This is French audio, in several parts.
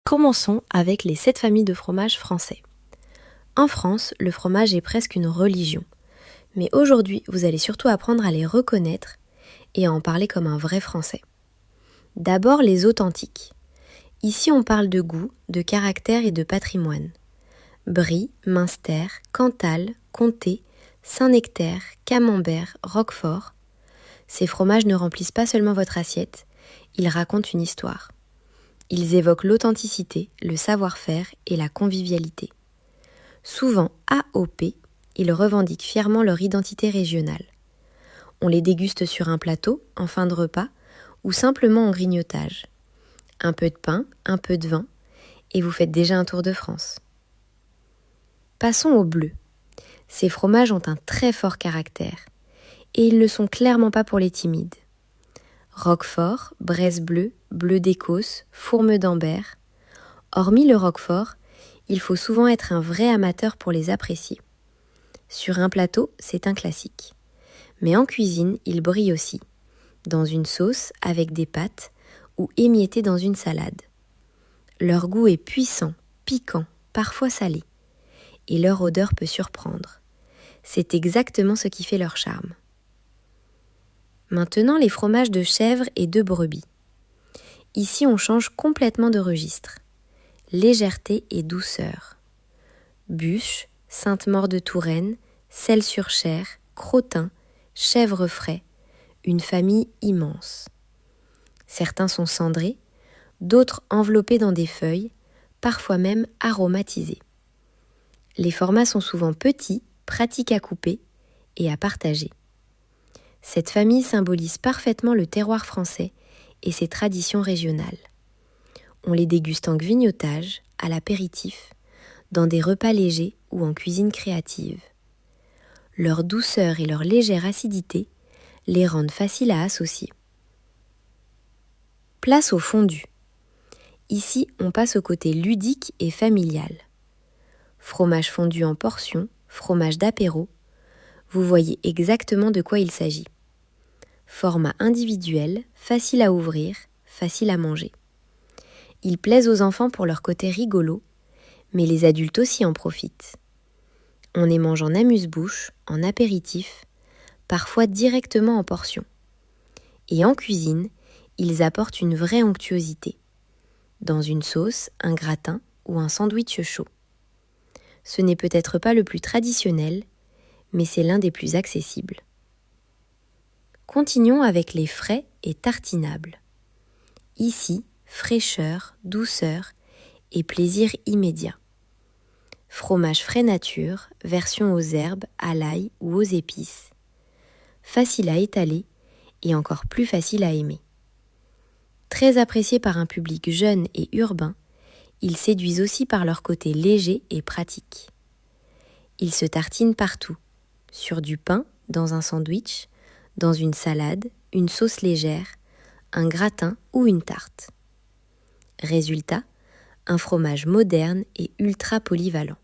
Commençons avec les 7 familles de fromages français. En France, le fromage est presque une religion. Mais aujourd'hui, vous allez surtout apprendre à les reconnaître et à en parler comme un vrai français. D'abord, les authentiques. Ici, on parle de goût, de caractère et de patrimoine. Brie, Münster, Cantal, Comté, Saint-Nectaire, Camembert, Roquefort. Ces fromages ne remplissent pas seulement votre assiette, ils racontent une histoire. Ils évoquent l'authenticité, le savoir-faire et la convivialité. Souvent AOP, ils revendiquent fièrement leur identité régionale. On les déguste sur un plateau, en fin de repas, ou simplement en grignotage. Un peu de pain, un peu de vin, et vous faites déjà un tour de France. Passons au bleu. Ces fromages ont un très fort caractère, et ils ne sont clairement pas pour les timides. Roquefort, Bresse bleu, bleu d'Écosse, fourme d'Ambert. Hormis le Roquefort, il faut souvent être un vrai amateur pour les apprécier. Sur un plateau, c'est un classique. Mais en cuisine, ils brillent aussi, dans une sauce avec des pâtes ou émiettés dans une salade. Leur goût est puissant, piquant, parfois salé. Et leur odeur peut surprendre. C'est exactement ce qui fait leur charme. Maintenant, les fromages de chèvre et de brebis. Ici, on change complètement de registre. Légèreté et douceur. Bûche, Sainte-Maure de Touraine, Celles-sur-Cher, Crottin, Chèvre frais, une famille immense. Certains sont cendrés, d'autres enveloppés dans des feuilles, parfois même aromatisés. Les formats sont souvent petits, pratiques à couper et à partager. Cette famille symbolise parfaitement le terroir français et ses traditions régionales. On les déguste en grignotage, à l'apéritif, dans des repas légers ou en cuisine créative. Leur douceur et leur légère acidité les rendent faciles à associer. Place au fondu. Ici, on passe au côté ludique et familial. Fromage fondu en portions, fromage d'apéro, vous voyez exactement de quoi il s'agit. Format individuel, facile à ouvrir, facile à manger. Ils plaisent aux enfants pour leur côté rigolo, mais les adultes aussi en profitent. On les mange en amuse-bouche, en apéritif, parfois directement en portions. Et en cuisine, ils apportent une vraie onctuosité. Dans une sauce, un gratin ou un sandwich chaud. Ce n'est peut-être pas le plus traditionnel, mais c'est l'un des plus accessibles. Continuons avec les frais et tartinables. Ici, fraîcheur, douceur et plaisir immédiat. Fromage frais nature, version aux herbes, à l'ail ou aux épices. Facile à étaler et encore plus facile à aimer. Très appréciés par un public jeune et urbain, ils séduisent aussi par leur côté léger et pratique. Ils se tartinent partout, sur du pain, dans un sandwich, dans une salade, une sauce légère, un gratin ou une tarte. Résultat, un fromage moderne et ultra polyvalent.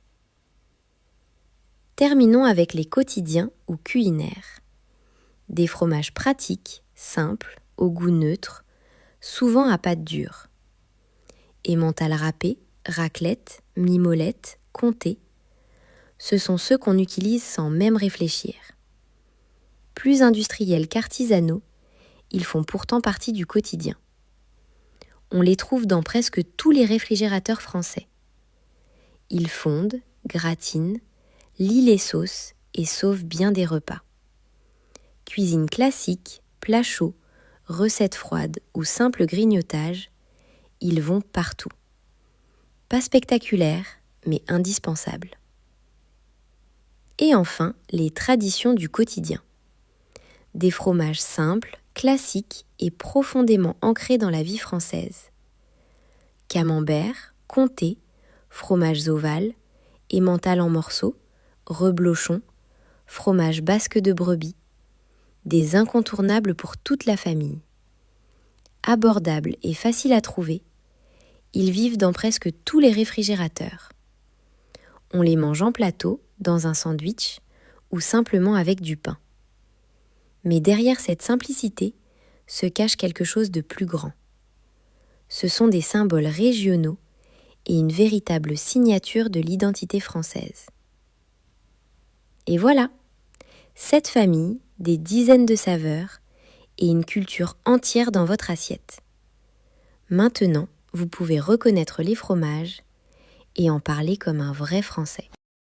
Terminons avec les quotidiens ou culinaires. Des fromages pratiques, simples, au goût neutre, souvent à pâte dure. Emmental râpé, raclette, mimolette, comté, ce sont ceux qu'on utilise sans même réfléchir. Plus industriels qu'artisanaux, ils font pourtant partie du quotidien. On les trouve dans presque tous les réfrigérateurs français. Ils fondent, gratinent, lient les sauces et sauvent bien des repas. Cuisine classique, plat chaud, recettes froides ou simple grignotage, ils vont partout. Pas spectaculaires, mais indispensables. Et enfin, les traditions du quotidien. Des fromages simples, classiques et profondément ancrés dans la vie française. Camembert, comté, fromages ovales, emmental en morceaux, reblochon, fromage basque de brebis. Des incontournables pour toute la famille. Abordables et faciles à trouver, ils vivent dans presque tous les réfrigérateurs. On les mange en plateau, dans un sandwich ou simplement avec du pain. Mais derrière cette simplicité se cache quelque chose de plus grand. Ce sont des symboles régionaux et une véritable signature de l'identité française. Et voilà, 7 familles, des dizaines de saveurs et une culture entière dans votre assiette. Maintenant, vous pouvez reconnaître les fromages et en parler comme un vrai Français.